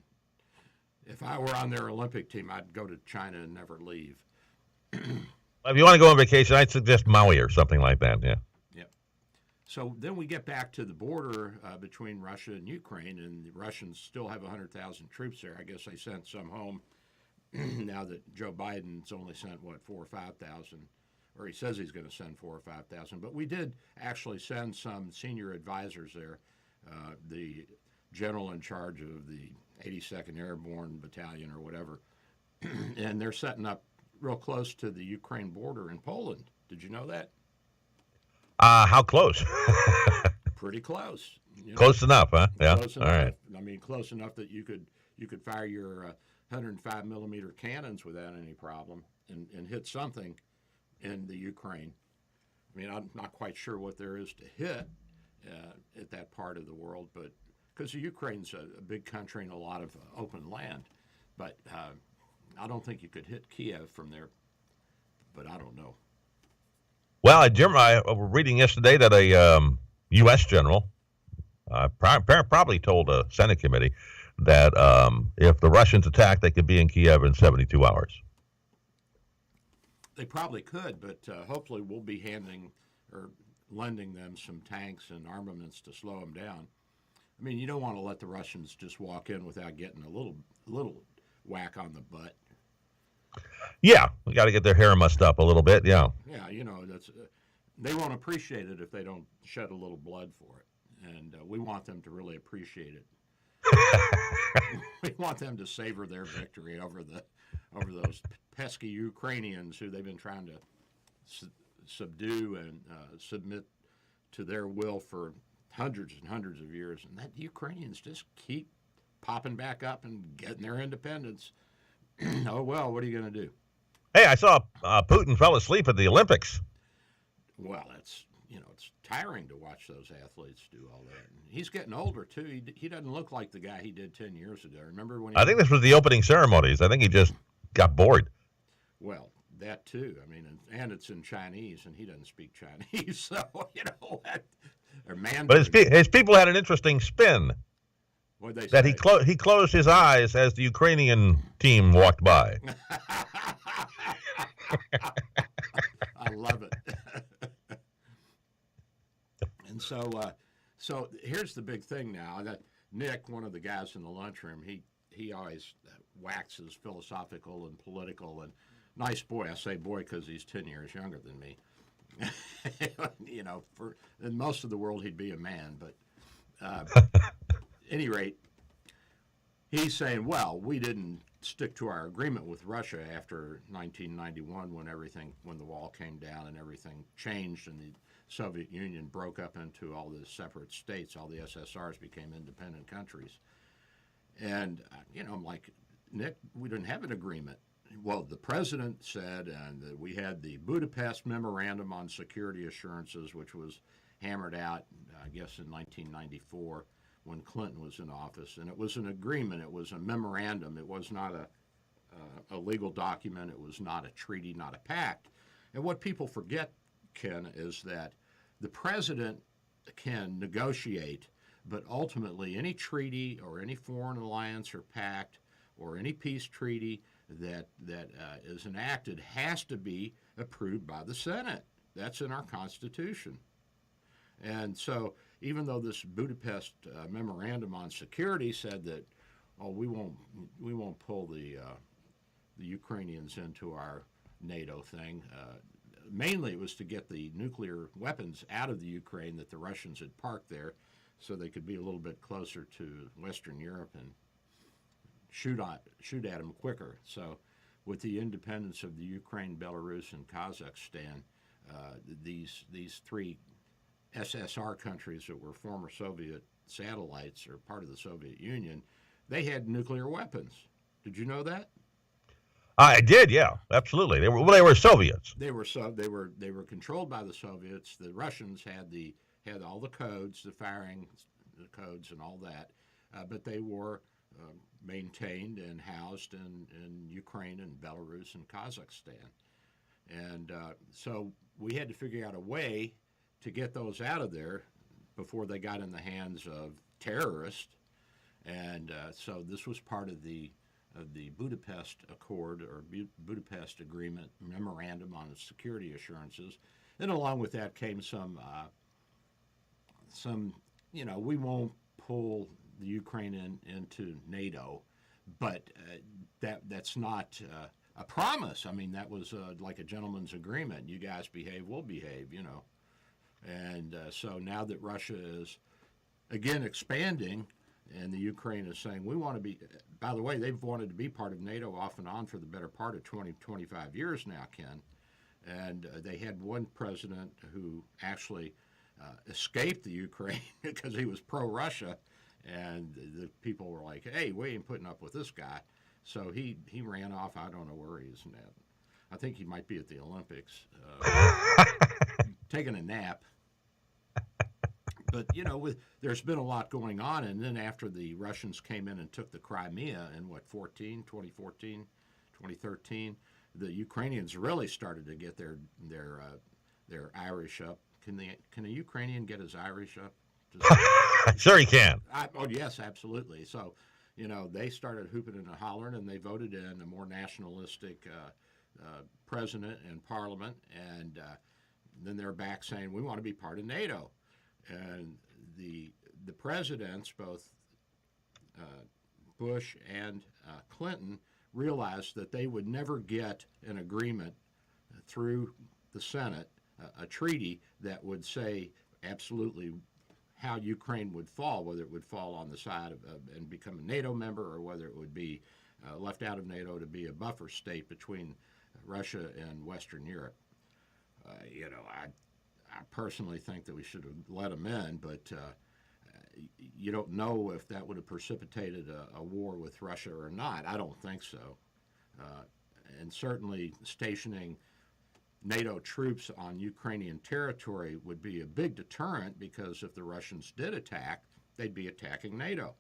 If I were on their Olympic team, I'd go to China and never leave. If you want to go on vacation, I'd suggest Maui or something like that, yeah. Yep. So then we get back to the border between Russia and Ukraine, and the Russians still have 100,000 troops there. I guess they sent some home now that Joe Biden's only sent, 4,000 or 5,000, or he says he's going to send 4,000 or 5,000. But we did actually send some senior advisors there. The general in charge of the 82nd Airborne Battalion or whatever, and they're setting up real close to the Ukraine border in Poland. Did you know that? How close? Pretty close. Close enough, huh? Yeah. Close enough. All right. I mean, close enough that you could fire your 105 millimeter cannons without any problem and hit something in the Ukraine. I mean, I'm not quite sure what there is to hit at that part of the world, but because Ukraine's a big country and a lot of open land, but I don't think you could hit Kiev from there, but I don't know. Well, I was reading yesterday that a U.S. general probably told a Senate committee that if the Russians attack, they could be in Kiev in 72 hours. They probably could, but hopefully we'll be handing or lending them some tanks and armaments to slow them down. I mean, you don't want to let the Russians just walk in without getting a little whack on the butt. Yeah, we got to get their hair mussed up a little bit. Yeah. Yeah, that's they won't appreciate it if they don't shed a little blood for it, and we want them to really appreciate it. We want them to savor their victory over those pesky Ukrainians who they've been trying to subdue and submit to their will for hundreds and hundreds of years, and that Ukrainians just keep popping back up and getting their independence. Oh well, what are you going to do? Hey, I saw Putin fell asleep at the Olympics. Well, it's tiring to watch those athletes do all that. And he's getting older too. He doesn't look like the guy he did 10 years ago. Remember when? I think this was the opening ceremonies. I think he just got bored. Well, that too. I mean, and it's in Chinese, and he doesn't speak Chinese, so or Mandarin. But his people had an interesting spin. What'd they that say? he closed his eyes as the Ukrainian team walked by. I love it. And so here's the big thing now. That Nick, one of the guys in the lunchroom, he always waxes philosophical and political and nice boy. I say boy because he's 10 years younger than me. In most of the world he'd be a man, but any rate, he's saying, well, we didn't stick to our agreement with Russia after 1991 when the wall came down and everything changed and the Soviet Union broke up into all the separate states. All the SSRs became independent countries. And, I'm like, Nick, we didn't have an agreement. Well, the president said, and we had the Budapest Memorandum on Security Assurances, which was hammered out, I guess, in 1994 when Clinton was in office. And it was an agreement. It was a memorandum. It was not a legal document. It was not a treaty, not a pact. And what people forget, Ken, is that the president can negotiate, but ultimately any treaty or any foreign alliance or pact or any peace treaty that is enacted has to be approved by the Senate. That's in our Constitution. And so even though this Budapest Memorandum on Security said that, we won't pull the Ukrainians into our NATO thing, mainly it was to get the nuclear weapons out of the Ukraine that the Russians had parked there so they could be a little bit closer to Western Europe and shoot at them quicker. So with the independence of the Ukraine, Belarus, and Kazakhstan, these three SSR countries that were former Soviet satellites or part of the Soviet Union, they had nuclear weapons. Did you know that? I did, yeah, absolutely. They were Soviets. They were controlled by the Soviets. The Russians had all the codes, the firing codes, and all that, but they were maintained and housed in Ukraine and Belarus and Kazakhstan, and so we had to figure out a way to get those out of there before they got in the hands of terrorists, and so this was part of the Budapest Accord or Budapest Agreement Memorandum on Security Assurances, and along with that came some we won't pull the Ukraine into NATO, but that's not a promise. I mean, that was like a gentleman's agreement. You guys behave, we'll behave, And so now that Russia is, again, expanding, and the Ukraine is saying, we want to be, by the way, they've wanted to be part of NATO off and on for the better part of 20, 25 years now, Ken. And they had one president who actually escaped the Ukraine because he was pro-Russia, and the people were like, hey, we ain't putting up with this guy. So he ran off. I don't know where he is now. I think he might be at the Olympics, taking a nap. But, there's been a lot going on. And then after the Russians came in and took the Crimea in, 2014, 2013, the Ukrainians really started to get their Irish up. Can a Ukrainian get his Irish up? Sure he can. Yes, absolutely. So, they started hooping and hollering, and they voted in a more nationalistic president and parliament, and then they're back saying we want to be part of NATO, and the presidents, both Bush and Clinton, realized that they would never get an agreement through the Senate, a treaty that would say absolutely how Ukraine would fall, whether it would fall on the side of and become a NATO member, or whether it would be left out of NATO to be a buffer state between Russia and Western Europe. I personally think that we should have let them in, but you don't know if that would have precipitated a war with Russia or not. I don't think so. And certainly stationing NATO troops on Ukrainian territory would be a big deterrent, because if the Russians did attack, they'd be attacking NATO.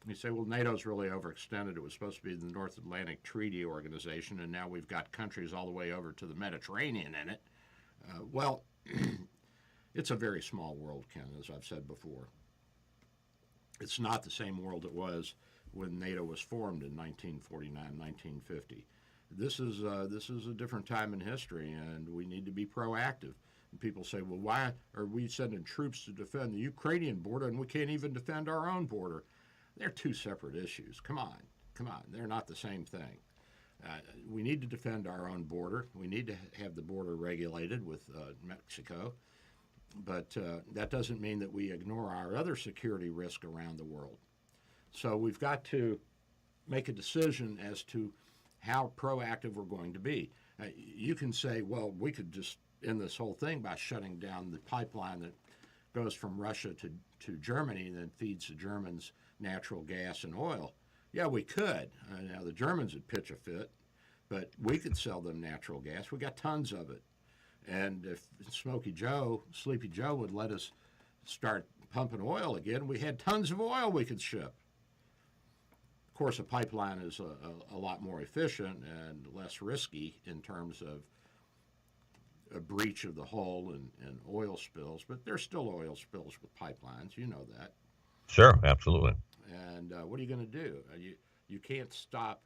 You say, well, NATO's really overextended. It was supposed to be the North Atlantic Treaty Organization, and now we've got countries all the way over to the Mediterranean in it. Well, it's a very small world, Ken, as I've said before. It's not the same world it was when NATO was formed in 1949, 1950. This is a different time in history, and we need to be proactive. And people say, well, why are we sending troops to defend the Ukrainian border and we can't even defend our own border? They're two separate issues. Come on. They're not the same thing. We need to defend our own border. We need to have the border regulated with Mexico. But that doesn't mean that we ignore our other security risk around the world. So we've got to make a decision as to how proactive we're going to be. You can say, well, we could just end this whole thing by shutting down the pipeline that goes from Russia to Germany and then feeds the Germans natural gas and oil. Yeah, we could. Now, the Germans would pitch a fit, but we could sell them natural gas. We got tons of it. And if Sleepy Joe would let us start pumping oil again, we had tons of oil we could ship. Of course, a pipeline is a lot more efficient and less risky in terms of a breach of the hull and oil spills, but there's still oil spills with pipelines. You know that. Sure, absolutely. And what are you going to do? You can't stop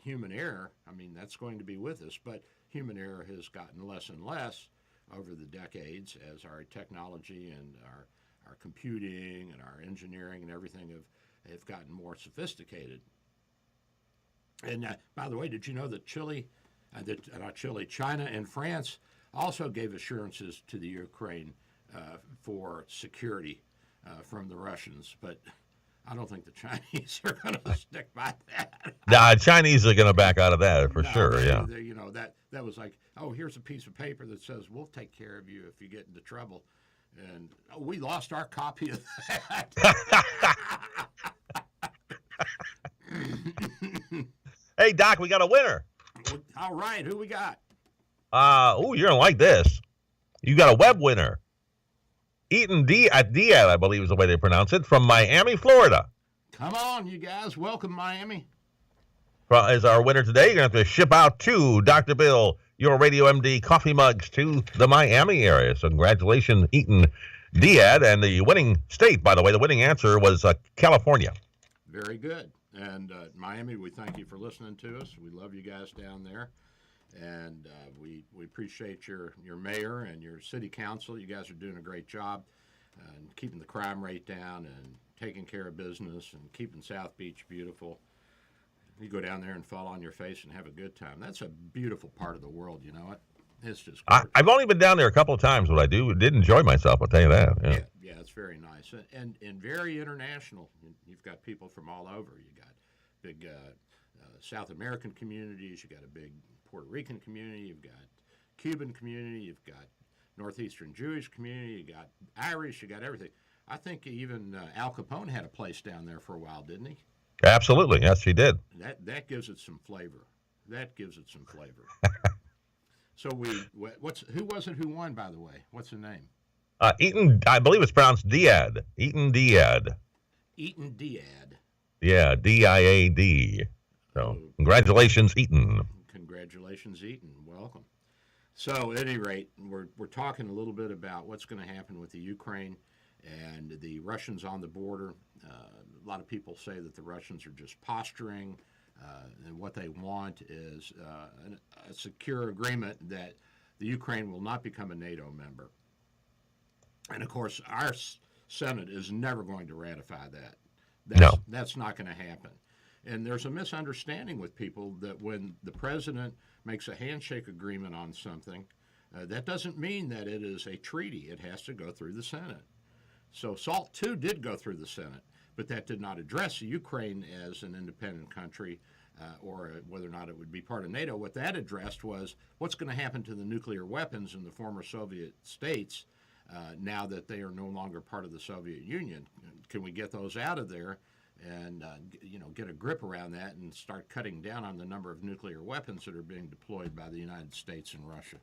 human error. I mean, that's going to be with us, but human error has gotten less and less over the decades as our technology and our computing and our engineering and everything have gotten more sophisticated. And by the way, did you know that China and France also gave assurances to the Ukraine for security from the Russians? But I don't think the Chinese are going to stick by that. The Chinese are going to back out of that for sure. Yeah. That was like, oh, here's a piece of paper that says we'll take care of you if you get into trouble, and we lost our copy of that. Hey, Doc, we got a winner. All right, who we got? You're gonna like this. You got a web winner. Eaton Diaz, I believe is the way they pronounce it, from Miami, Florida. Come on, you guys. Welcome, Miami. As our winner today, you're going to have to ship out to Dr. Bill your Radio MD coffee mugs to the Miami area. So congratulations, Eaton Diaz. And the winning state, by the way, the winning answer was California. Very good. And Miami, we thank you for listening to us. We love you guys down there. And we appreciate your mayor and your city council. You guys are doing a great job and keeping the crime rate down and taking care of business and keeping South Beach beautiful. You go down there and fall on your face and have a good time. That's a beautiful part of the world, you know it? It's just I've only been down there a couple of times, but I did enjoy myself, I'll tell you that. Yeah, it's very nice. And very international. You've got people from all over. You got big South American communities. You got a big Puerto Rican community. You've got Cuban community. You've got Northeastern Jewish community. You got Irish. You got everything. I think even Al Capone had a place down there for a while, didn't he? Absolutely. Yes, he did. That gives it some flavor. So who was it who won, by the way? What's the name? Eaton, I believe it's pronounced Diaz. Eaton Diaz. Eaton Diaz. Yeah, Diad. So congratulations, Eaton. Congratulations, Eaton. Welcome. So at any rate, we're talking a little bit about what's going to happen with the Ukraine and the Russians on the border. A lot of people say that the Russians are just posturing, and what they want is a secure agreement that the Ukraine will not become a NATO member. And of course, our Senate is never going to ratify that. That's not going to happen. And there's a misunderstanding with people that when the president makes a handshake agreement on something, that doesn't mean that it is a treaty. It has to go through the Senate. So SALT II did go through the Senate, but that did not address Ukraine as an independent country or whether or not it would be part of NATO. What that addressed was what's going to happen to the nuclear weapons in the former Soviet states now that they are no longer part of the Soviet Union. Can we get those out of there and get a grip around that and start cutting down on the number of nuclear weapons that are being deployed by the United States and Russia?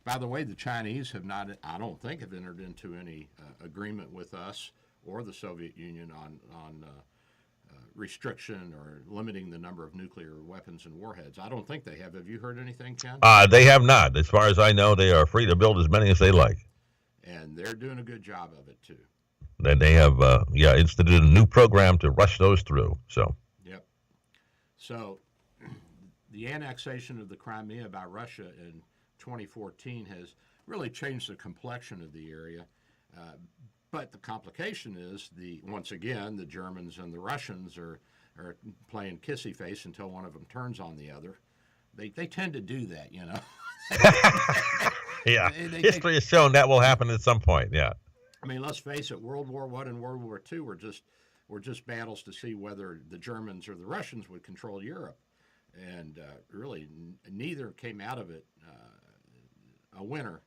By the way, the Chinese have not, I don't think, have entered into any agreement with us or the Soviet Union on restriction or limiting the number of nuclear weapons and warheads. I don't think they have. Have you heard anything, Ken? They have not. As far as I know, they are free to build as many as they like. And they're doing a good job of it, too. Then they have, instituted a new program to rush those through. So. Yep. So the annexation of the Crimea by Russia in 2014 has really changed the complexion of the area. But the complication is, once again, the Germans and the Russians are playing kissy face until one of them turns on the other. They tend to do that, you know. Yeah, history has shown that will happen at some point. Yeah. I mean, let's face it. World War I and World War II were just battles to see whether the Germans or the Russians would control Europe, and really neither came out of it a winner.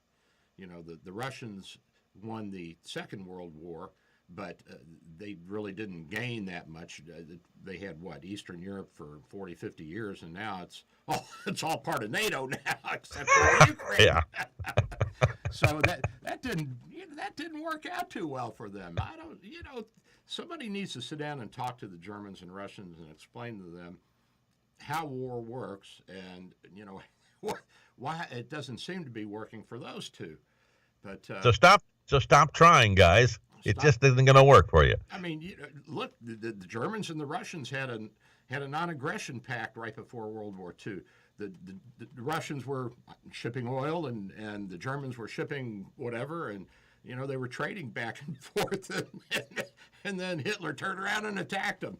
You know, the Russians won the Second World War, but they really didn't gain that much. They had, Eastern Europe for 40, 50 years, and now it's all part of NATO now, except for Ukraine. Yeah. So that didn't work out too well for them. Somebody needs to sit down and talk to the Germans and Russians and explain to them how war works and, why it doesn't seem to be working for those two. But So stop trying, guys. It just isn't going to work for you. I mean, look, the Germans and the Russians had a non-aggression pact right before World War II. The Russians were shipping oil and the Germans were shipping whatever, and they were trading back and forth, and then Hitler turned around and attacked them.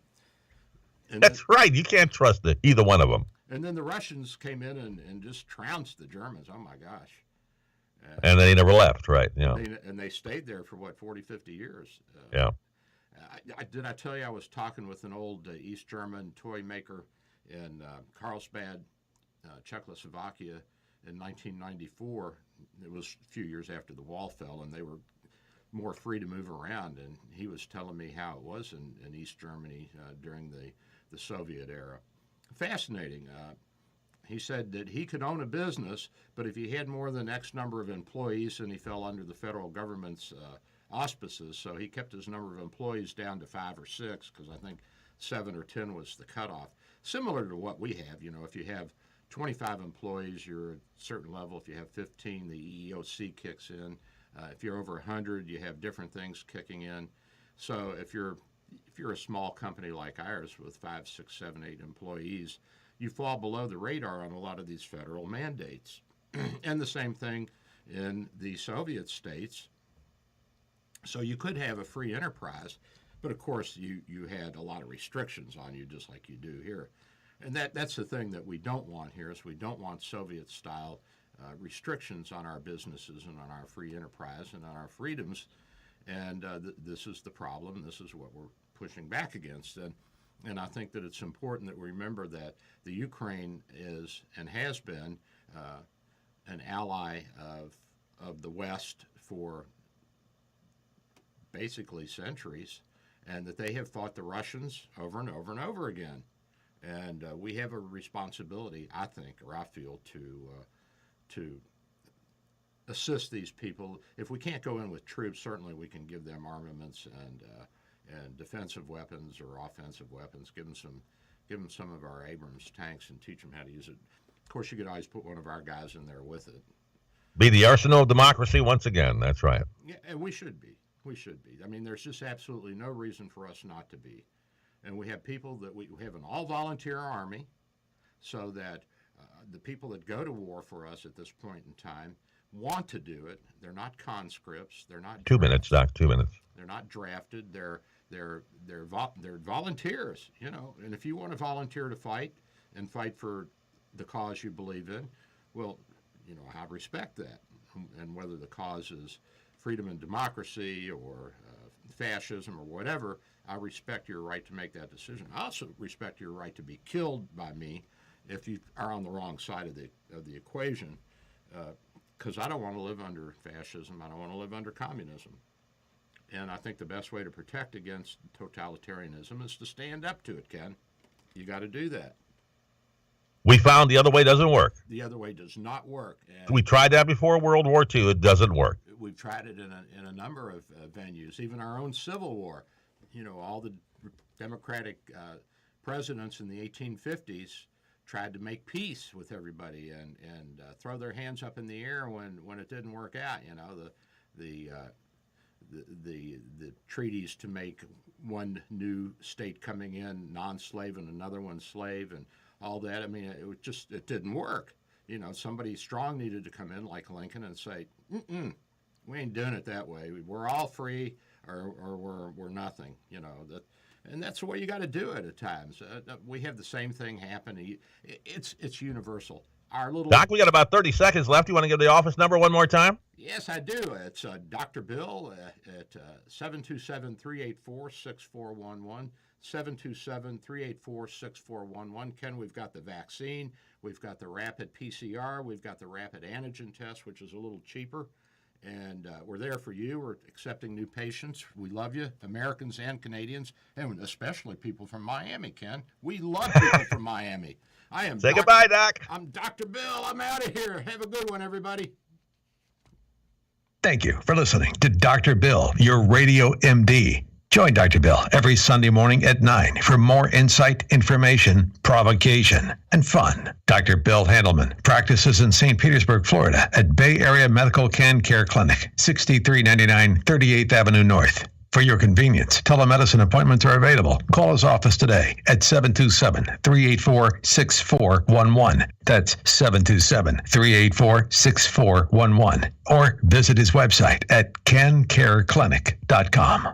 And That's right. You can't trust either one of them. And then the Russians came in and just trounced the Germans. Oh my gosh. And they never left, right? And they stayed there for 40, 50 years. Yeah. Did I tell you I was talking with an old East German toy maker in Carlsbad, Czechoslovakia in 1994. It was a few years after the wall fell, and they were more free to move around. And he was telling me how it was in East Germany during the Soviet era. Fascinating. He said that he could own a business, but if he had more than X number of employees, then he fell under the federal government's auspices. So he kept his number of employees down to 5 or 6, because I think 7 or 10 was the cutoff. Similar to what we have. If you have 25 employees, you're at a certain level. If you have 15, the EEOC kicks in. If you're over 100, you have different things kicking in. So if you're a small company like ours with 5, 6, 7, 8 employees, you fall below the radar on a lot of these federal mandates. And the same thing in the Soviet states. So you could have a free enterprise, but of course you had a lot of restrictions on you, just like you do here. And that's the thing that we don't want here, is we don't want Soviet-style restrictions on our businesses and on our free enterprise and on our freedoms. And this is the problem. This is what we're pushing back against. And I think that it's important that we remember that the Ukraine is and has been an ally of the West for basically centuries, and that they have fought the Russians over and over and over again. And we have a responsibility, I think, or I feel, to assist these people. If we can't go in with troops, certainly we can give them armaments and defensive weapons or offensive weapons. Give them some of our Abrams tanks and teach them how to use it. Of course, you could always put one of our guys in there with it. Be the arsenal of democracy once again. That's right. Yeah, and we should be. We should be. I mean, there's just absolutely no reason for us not to be. And we have people that we have an all-volunteer army, so that The people that go to war for us at this point in time want to do it. They're not conscripts. They're not 2 minutes, Doc. 2 minutes. They're not drafted. They're volunteers. You know, and if you want to volunteer to fight and fight for the cause you believe in, well, you know, I respect that. And whether the cause is freedom and democracy or fascism or whatever, I respect your right to make that decision. I also respect your right to be killed by me if you are on the wrong side of the equation, because I don't want to live under fascism. I don't want to live under communism. And I think the best way to protect against totalitarianism is to stand up to it, Ken. You got to do that. We found the other way doesn't work. The other way does not work. And we tried that before World War II. It doesn't work. We've tried it in a number of venues, even our own Civil War. You know, all the Democratic presidents in the 1850s tried to make peace with everybody and throw their hands up in the air when it didn't work out. You know, the treaties to make one new state coming in non-slave and another one slave and all that. I mean, it didn't work. You know, somebody strong needed to come in like Lincoln and say, we ain't doing it that way. We're all free or we're nothing. You know, and that's the way you got to do it at times. We have the same thing happen. It's universal. Our little Doc, we got about 30 seconds left. You want to give the office number one more time? Yes, I do. It's Dr. Bill at 727-384-6411, 727-384-6411. Ken, we've got the vaccine. We've got the rapid PCR. We've got the rapid antigen test, which is a little cheaper. And we're there for you. We're accepting new patients. We love you, Americans and Canadians, and especially people from Miami, Ken. We love people from Miami. Say goodbye, Doc. I'm Dr. Bill. I'm out of here. Have a good one, everybody. Thank you for listening to Dr. Bill, your radio MD. Join Dr. Bill every Sunday morning at 9 for more insight, information, provocation, and fun. Dr. Bill Handelman practices in St. Petersburg, Florida at Bay Area Medical Can Care Clinic, 6399 38th Avenue North. For your convenience, telemedicine appointments are available. Call his office today at 727-384-6411. That's 727-384-6411. Or visit his website at cancareclinic.com.